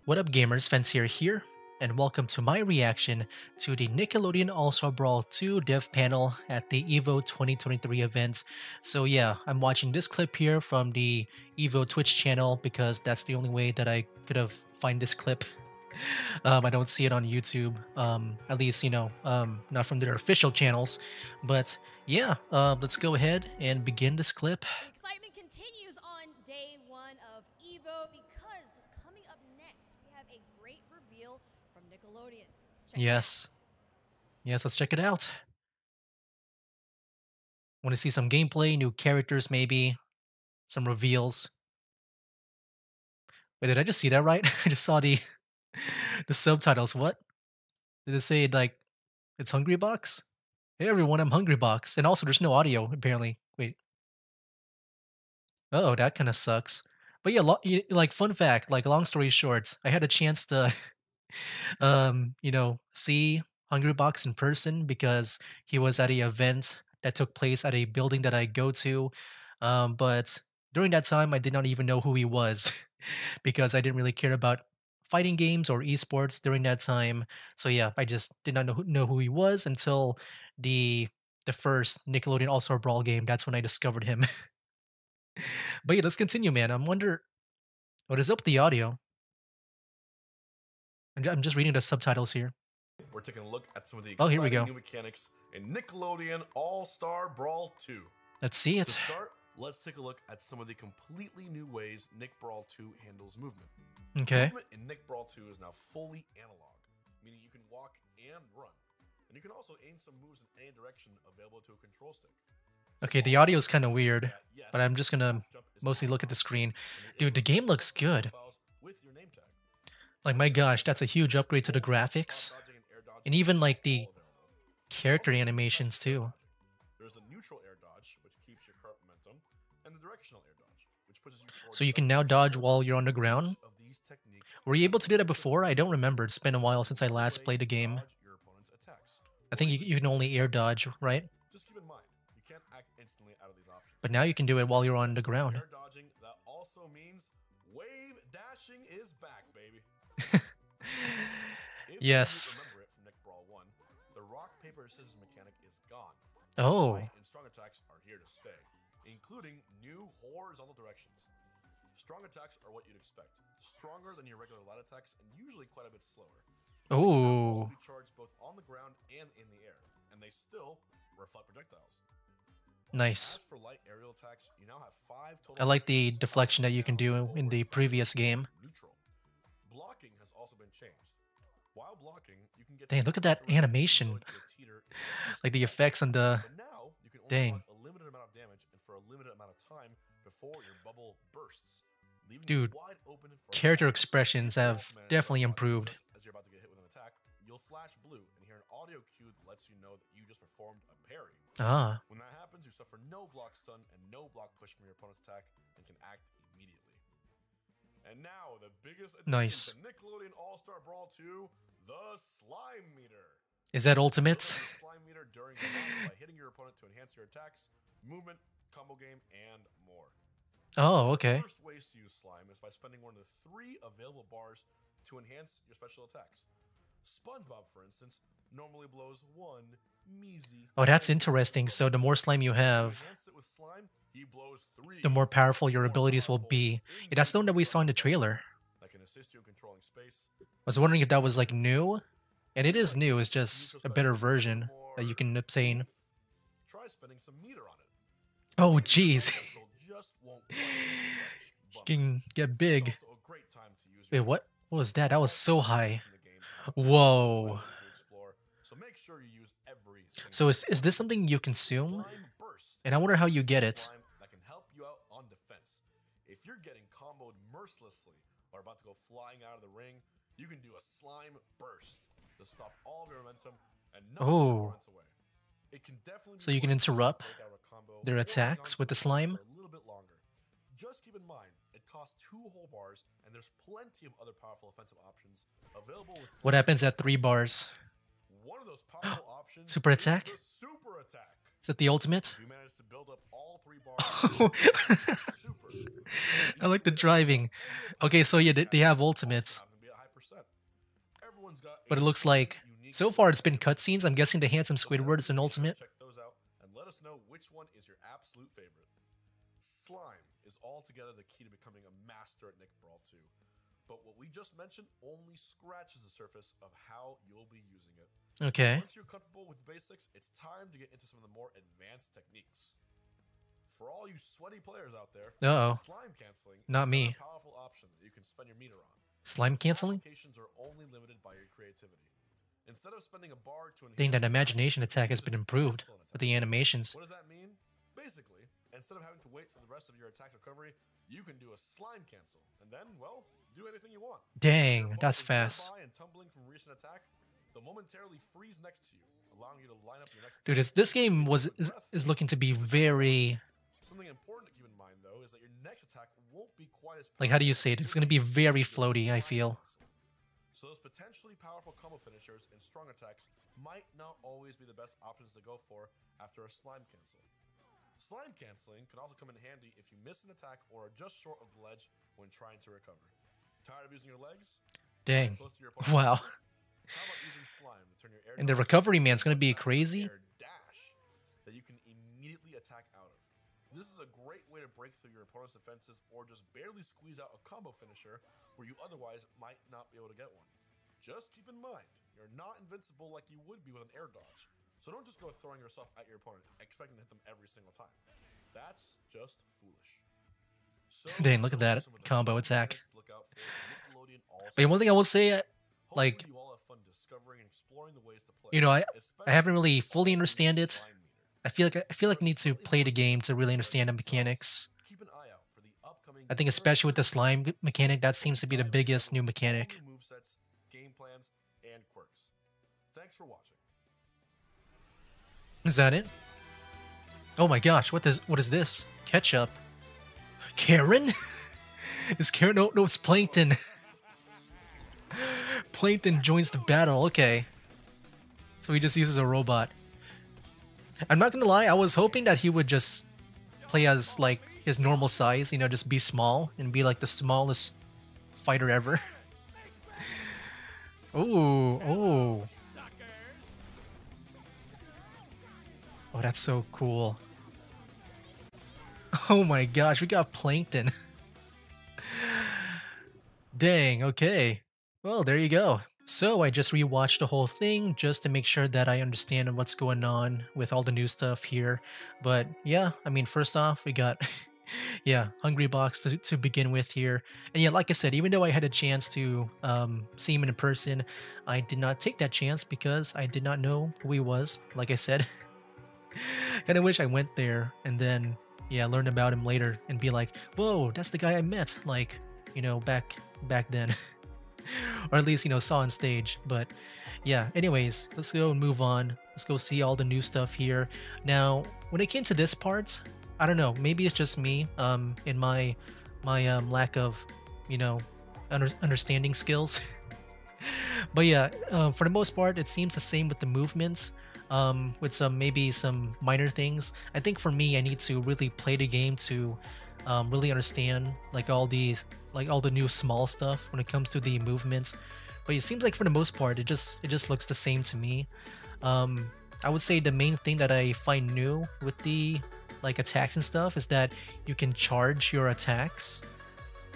What up gamers, Fancier here, and welcome to my reaction to the Nickelodeon All-Star Brawl 2 dev panel at the EVO 2023 event. So yeah, I'm watching this clip here from the EVO Twitch channel because that's the only way that I could have find this clip. I don't see it on YouTube, at least, not from their official channels. But yeah, let's go ahead and begin this clip. The excitement continues on day one of EVO because coming up next, we have a great reveal from Nickelodeon. Check it out. Yes. Yes, let's check it out. Want to see some gameplay, new characters maybe, some reveals. Wait, did I just see that right? I just saw the the subtitles. What? Did it say like it's Hungry Box? Hey everyone, I'm Hungry Box. And also there's no audio apparently. Wait. Oh, that kind of sucks. But yeah, like fun fact, like long story short, I had a chance to see Hungry Box in person because he was at a event that took place at a building that I go to. But during that time, I did not even know who he was because I didn't really care about fighting games or esports during that time. So yeah, I just did not know who he was until the the first Nickelodeon All Star Brawl game. That's when I discovered him. But yeah, let's continue, man. I'm wonder what is up with the audio. I'm just reading the subtitles here. We're taking a look at some of the Oh, here we exciting go. new mechanics in Nickelodeon All-Star Brawl 2. Let's see To it. start, let's take a look at some of the completely new ways Nick Brawl 2 handles movement. Okay. Movement in Nick Brawl 2 is now fully analog, meaning you can walk and run. And you can also aim some moves in any direction available to a control stick. Okay, the audio is kind of weird, but I'm just gonna mostly look at the screen. Dude, the game looks good. With your name tag. Like, my gosh, that's a huge upgrade to the graphics. And even, like, the character animations, too. There's the neutral air dodge, which keeps your current momentum, and the directional air dodge, which pushes you towards So you can now dodge while you're on the ground? Each of these techniques Were you able to do that before? I don't remember. It's been a while since I last played the game. dodge your opponent's attacks. I think you can only air dodge, right? Just keep in mind, you can't act instantly out of these options. But now you can do it while you're on the ground. Air dodging, that also means wave dashing is back, baby. If Yes. you remember it from Nick Brawl 1, the rock, paper, scissors mechanic is gone. Oh. Light and strong attacks are here to stay, including new horizontal directions. Strong attacks are what you'd expect. Stronger than your regular light attacks and usually quite a bit slower. They can also Oh. be charged both on the ground and in the air, and they still reflect projectiles. Nice. As for light aerial attacks, you now have 5 total. I like the options, deflection that you can do in the previous game. Neutral. Blocking has also been changed. While blocking, you can get Dang, look at that animation. Like the effects on the... But now you can only Dang. block a limited amount of damage and for a limited amount of time before your bubble bursts, leaving Dude, you wide open for character attack. expressions If you have also manage to definitely block improved. just as you're about to get hit with an attack, you'll flash blue and hear an audio cue that lets you know that you just performed a parry. Ah. When that happens, you suffer no block stun and no block push from your opponent's attack and can act immediately. And now, the biggest addition Nice. to Nickelodeon All-Star Brawl 2, the Slime Meter. Is that Build ultimates? up the Slime Meter during the match by hitting your opponent to enhance your attacks, movement, combo game, and more. Oh, The okay. first ways to use Slime is by spending one of the 3 available bars to enhance your special attacks. SpongeBob, for instance, normally blows 1 measly. Oh, that's interesting. So the more slime you have, Enhance it with slime, he blows 3 the more powerful your more abilities will powerful be. Yeah, that's the one that we saw in the trailer. that can assist you in controlling space. I was wondering if that was like new. And it is new, it's just a better version that you can obtain. Try spending some meter on it. Oh, jeez. Control just won't quite reach You but can get it's big. also a great time to use Wait, your what? What was that? That was so high. in the game have a Whoa. slime to explore, so make sure you use every single So is this something you consume? Slime burst. And I wonder how you get it. Slime that can help you out on defense. If you're getting comboed mercilessly or about to go flying out of the ring, you can do a slime burst to stop all of your momentum and knock your Oh. opponents away. It can definitely So be you can worth it to interrupt break out a combo their or attacks hang on with to the it slime? for a little bit longer. Just keep in mind, it costs 2 whole bars, and there's plenty of other powerful offensive options available with What slime. happens at 3 bars? One of those powerful options Super is attack? the super attack. Is that the ultimate? If you manage to build up all 3 bars, super. I like the driving. Okay, so yeah, they have ultimates. But it looks Any like unique so far it's been favorite? cutscenes. I'm guessing the handsome So Squidward is an definitely be sure to ultimate. check those out and let us know which one is your absolute favorite. Slime is altogether the key to becoming a master at Nick Brawl 2. But what we just mentioned only scratches the surface of how you'll be using it. Okay. Once you're comfortable with the basics, it's time to get into some of the more advanced techniques. For all you sweaty players out there, Uh-oh. slime canceling is Not another me. powerful option that you can spend your meter on. Slime Its canceling? applications are only limited by your creativity. Instead of spending a bar to Dang, enhance that your attack, imagination you can attack has use been it to improved cancel an with attack. the animations. What does that mean? Basically, instead of having to wait for the rest of your attack recovery, you can do a slime cancel, and then, well, do anything you want. If your Dang, opponent that's is fast. nearby and tumbling from a recent attack, they'll momentarily freeze next to you, allowing you to line up your next Dude, attack. this game Hold your is, breath, is looking to be even if you're very, Something important to keep in mind, though, is that your next attack won't be quite as like, how do you powerful say as it? It's your gonna be previous very if you do a floaty, I slime feel. cancel. So those potentially powerful combo finishers and strong attacks might not always be the best options to go for after a slime cancel. Slime canceling can also come in handy if you miss an attack or are just short of the ledge when trying to recover. Tired of using your legs? Dang. Close to your opponent's Wow. wrestler? How about using slime to turn your air And the dodge recovery, into man, it's gonna one be fast crazy. air dash that you can immediately attack out of. This is a great way to break through your opponent's defenses or just barely squeeze out a combo finisher where you otherwise might not be able to get one. Just keep in mind, you're not invincible like you would be with an air dodge, so don't just go throwing yourself at your opponent expecting to hit them every single time. That's just foolish. So, Dang, look at those are that some of the combo key attack. mechanics to look out for in Nickelodeon But one All-Star thing I will Games. say, like, Hopefully you all have fun discovering and exploring the ways to play, you know, I especially haven't with really the fully all-new understand it. slime meter. I feel like For I need to slightly play more the game to detailed really players understand the themselves, mechanics. keep an eye out for the upcoming I think especially with the slime mechanic, that seems to be the guide will biggest cover new all mechanic. new movesets, game plans, and quirks. Thanks for watching. Is that it? Oh my gosh, what is this? Ketchup. Karen? Is Karen? No, no, it's Plankton. Plankton joins the battle. Okay. So he just uses a robot. I'm not gonna lie, I was hoping that he would just play as like his normal size, you know, just be small and be like the smallest fighter ever. Oh, oh. Oh, that's so cool. Oh my gosh, we got Plankton. Dang, okay. Well, there you go. So I just rewatched the whole thing just to make sure that I understand what's going on with all the new stuff here. But yeah, I mean, first off, we got yeah, Hungry Box to begin with here. And yeah, like I said, even though I had a chance to see him in person, I did not take that chance because I did not know who he was. Like I said, kind of wish I went there and then yeah, learn about him later and be like, whoa, that's the guy I met, like, you know, back then. Or at least, you know, saw on stage. But yeah, anyways, let's go and move on. Let's go see all the new stuff here. Now, when it came to this part, I don't know, maybe it's just me, in my lack of, you know, understanding skills. But yeah, for the most part, it seems the same with the movements, with some maybe some minor things. I think for me, I need to really play the game to really understand like all these, like all the new small stuff when it comes to the movements. But it seems like for the most part, it just looks the same to me. I would say the main thing that I find new with the like attacks and stuff is that you can charge your attacks.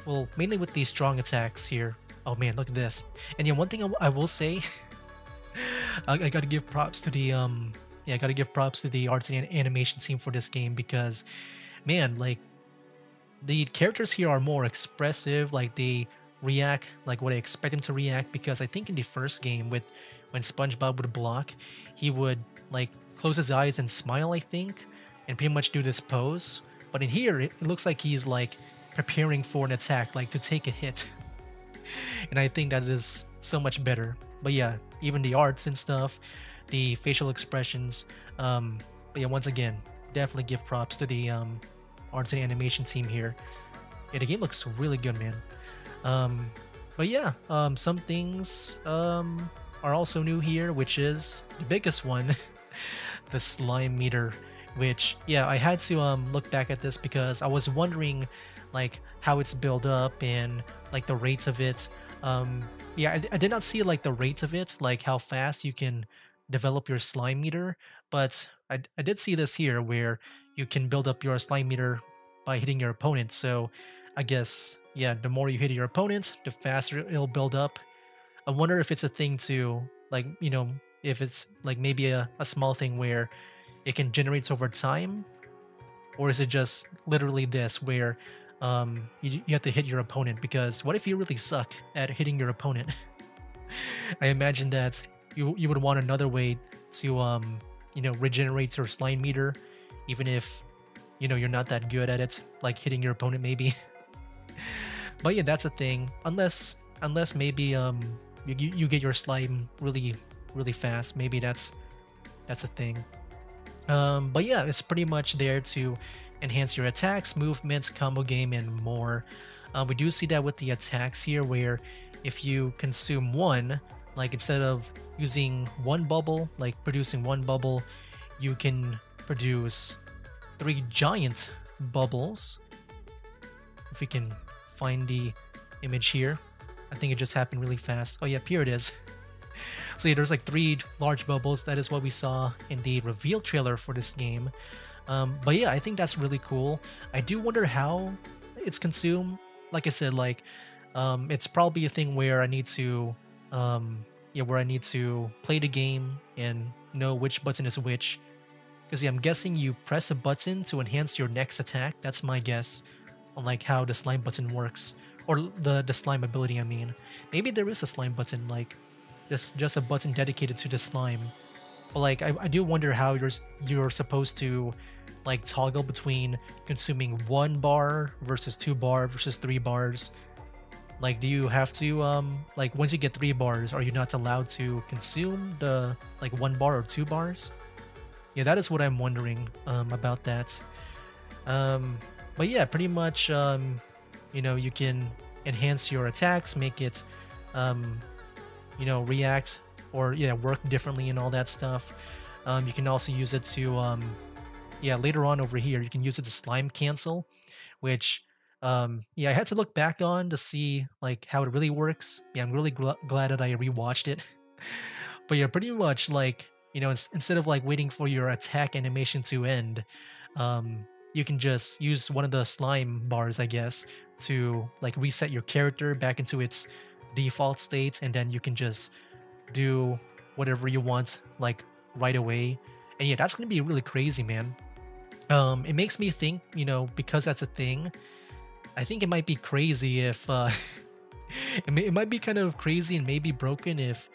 Well, mainly with these strong attacks here. Oh man, look at this. And yeah, one thing I will say, I gotta give props to the yeah, I gotta give props to the art and animation team for this game because, man, like the characters here are more expressive. Like they react like what I expect them to react. Because I think in the first game, with when SpongeBob would block, he would like close his eyes and smile, I think, and pretty much do this pose. But in here, it looks like he's like preparing for an attack, like to take a hit. And I think that is so much better. But yeah, even the arts and stuff, the facial expressions. But yeah, once again, definitely give props to the arts and animation team here. Yeah, the game looks really good, man. But yeah, some things are also new here, which is the biggest one, the slime meter. Which yeah, I had to look back at this because I was wondering like how it's built up and like the rates of it. Yeah, I did not see like the rate of it, like how fast you can develop your slime meter, but I did see this here where you can build up your slime meter by hitting your opponent. So I guess, yeah, the more you hit your opponent, the faster it'll build up. I wonder if it's a thing to, like, if it's like maybe a small thing where it can generate over time, or is it just literally this where you have to hit your opponent? Because what if you really suck at hitting your opponent? I imagine that you would want another way to regenerate your slime meter, even if you're not that good at it, like hitting your opponent maybe. But yeah, that's a thing. Unless maybe you get your slime really fast. Maybe that's a thing. But yeah, it's pretty much there to enhance your attacks, movements, combo game, and more. We do see that with the attacks here, where if you consume one, like instead of using one bubble, like producing one bubble, you can produce 3 giant bubbles. If we can find the image here, I think it just happened really fast. Oh yeah, here it is. So yeah, there's like 3 large bubbles. That is what we saw in the reveal trailer for this game. But yeah, I think that's really cool. I do wonder how it's consumed. Like I said, like it's probably a thing where I need to, where I need to play the game and know which button is which. Because yeah, I'm guessing you press a button to enhance your next attack. That's my guess on like how the slime button works, or the slime ability. I mean, maybe there is a slime button, like just a button dedicated to the slime. But like I do wonder how you're supposed to like toggle between consuming 1 bar versus 2 bar versus 3 bars. Like, do you have to like once you get 3 bars, are you not allowed to consume the like 1 bar or 2 bars? Yeah, that is what I'm wondering about that. But yeah, pretty much you can enhance your attacks, make it react or yeah, work differently and all that stuff. You can also use it to later on over here you can use it to slime cancel, which yeah, I had to look back on to see like how it really works. Yeah, I'm really glad that I rewatched it. But yeah, pretty much like instead of like waiting for your attack animation to end, you can just use one of the slime bars, I guess, to like reset your character back into its default state, and then you can just do whatever you want like right away. And yeah, that's gonna be really crazy, man. It makes me think, because that's a thing, I think it might be crazy if it might be kind of crazy and maybe broken if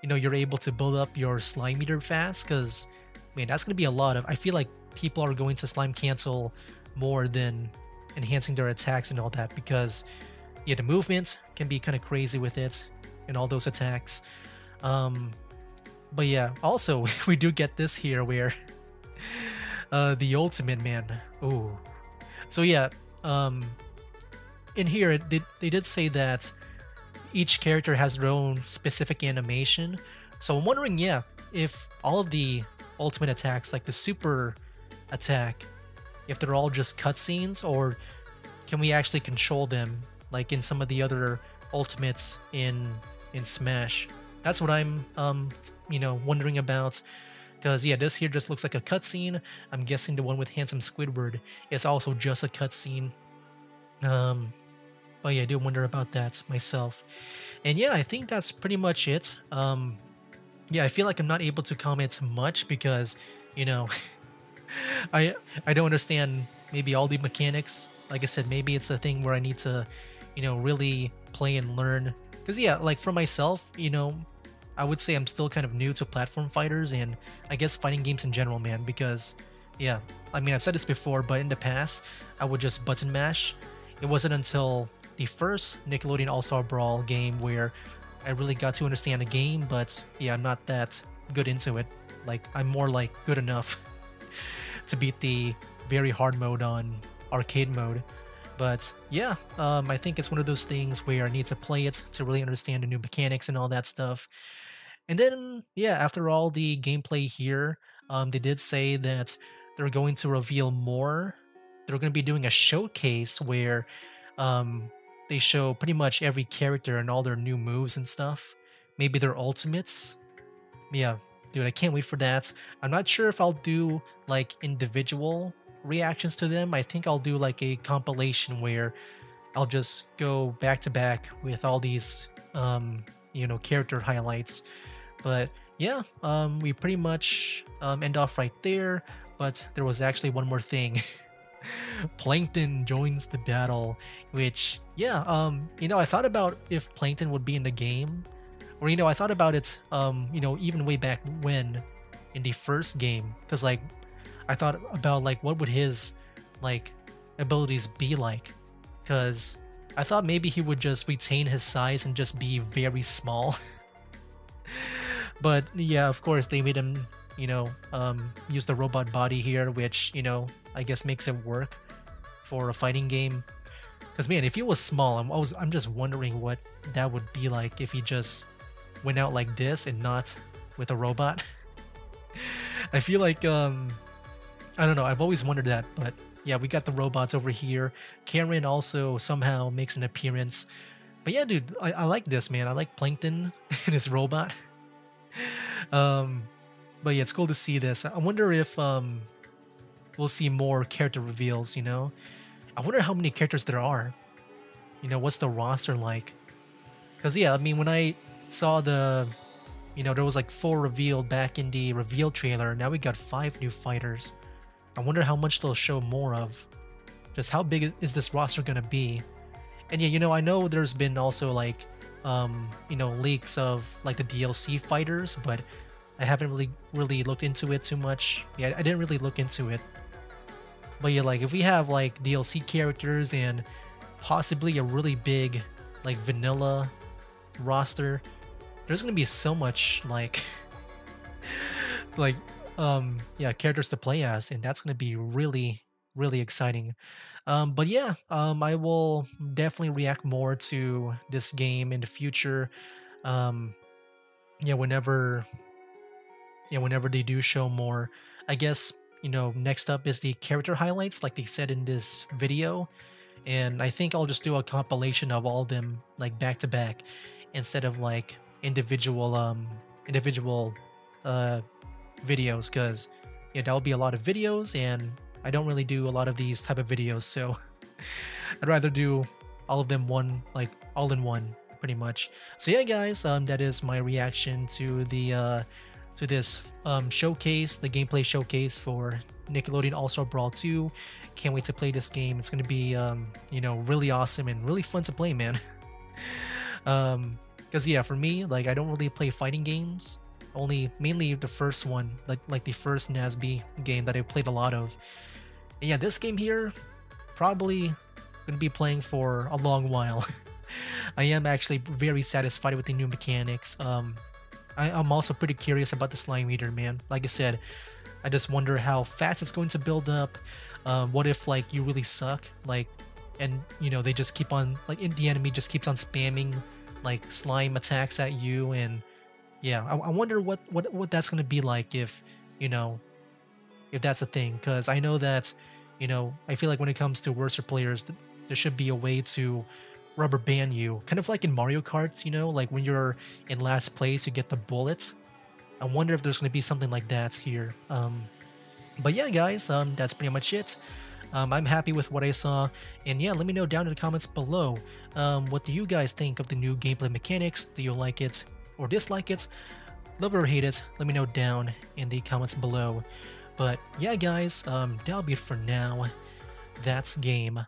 you're able to build up your slime meter fast, because man, that's gonna be a lot of, I feel like people are going to slime cancel more than enhancing their attacks and all that, because yeah, the movement can be kind of crazy with it and all those attacks. But yeah, also we do get this here where the ultimate, man. Ooh. So yeah, in here they did say that each character has their own specific animation. So I'm wondering, yeah, if all of the ultimate attacks, like the super attack, if they're all just cutscenes, or can we actually control them like in some of the other ultimates in Smash? That's what I'm wondering about. Because yeah, this here just looks like a cutscene. I'm guessing the one with Handsome Squidward is also just a cutscene. But yeah, I do wonder about that myself. And yeah, I think that's pretty much it. Yeah, I feel like I'm not able to comment much because, I don't understand maybe all the mechanics. Like I said, maybe it's a thing where I need to, really play and learn. Because yeah, like for myself, I would say I'm still kind of new to platform fighters and I guess fighting games in general, man. Because yeah, I mean, I've said this before, but in the past, I would just button mash. It wasn't until the first Nickelodeon All-Star Brawl game where I really got to understand the game, but yeah, I'm not that good into it. Like, I'm more like good enough to beat the very hard mode on arcade mode. But yeah, I think it's one of those things where I need to play it to really understand the new mechanics and all that stuff. And then, yeah, after all the gameplay here, they did say that they're going to reveal more. They're going to be doing a showcase where um, they show pretty much every character and all their new moves and stuff. Maybe their ultimates. Yeah, dude, I can't wait for that. I'm not sure if I'll do like individual reactions to them. I think I'll do like a compilation where I'll just go back to back with all these character highlights. But yeah, we pretty much end off right there. But there was actually one more thing. Plankton joins the battle, which yeah, I thought about if Plankton would be in the game, or I thought about it, even way back when in the first game, because like I thought about like what would his like abilities be like, because I thought maybe he would just retain his size and just be very small. But yeah, of course they made him, use the robot body here, which I guess makes it work for a fighting game. Because man, if he was small, I'm just wondering what that would be like if he just went out like this and not with a robot. I feel like I don't know. I've always wondered that, but yeah, we got the robots over here. Karen also somehow makes an appearance. But yeah, dude, I like this, man. I like Plankton and his robot. um, but yeah, it's cool to see this. I wonder if we'll see more character reveals. I wonder how many characters there are. What's the roster like? Because yeah, I mean, when I saw there was like 4 revealed back in the reveal trailer. Now we got 5 new fighters. I wonder how much they'll show more of. Just how big is this roster gonna be? And yeah, I know there's been also like, leaks of like the DLC fighters, but I haven't really looked into it too much. Yeah, I didn't really look into it. But yeah, like if we have like DLC characters and possibly a really big like vanilla roster, there's gonna be so much like like characters to play as, and that's gonna be really really exciting. But yeah, I will definitely react more to this game in the future. Um, yeah, whenever they do show more, I guess next up is the character highlights, like they said in this video, and I think I'll just do a compilation of all of them like back to back, instead of like individual videos, because that'll be a lot of videos, and I don't really do a lot of these type of videos, so I'd rather do all of them all in one, pretty much. So yeah, guys, that is my reaction to the to this showcase, the gameplay showcase for Nickelodeon All-Star Brawl 2. Can't wait to play this game. It's gonna be really awesome and really fun to play, man. Because yeah, for me, like I don't really play fighting games. Mainly the first one, like the first NASB game that I played a lot of. And yeah, this game here, probably gonna be playing for a long while. I am actually very satisfied with the new mechanics. I'm also pretty curious about the slime meter, man. Like I said, I just wonder how fast it's going to build up. What if like you really suck, and they just keep on the enemy just keeps on spamming like slime attacks at you, and yeah, I wonder what that's gonna be like if if that's a thing, because I know that I feel like when it comes to worser players, there should be a way to rubber band you, kind of like in Mario Kart, like when you're in last place you get the bullets. I wonder if there's going to be something like that here. But yeah, guys, that's pretty much it. I'm happy with what I saw, and yeah, let me know down in the comments below, what do you guys think of the new gameplay mechanics? Do you like it or dislike it? Love it or hate it? Let me know down in the comments below. But yeah, guys, that'll be it for now. That's game.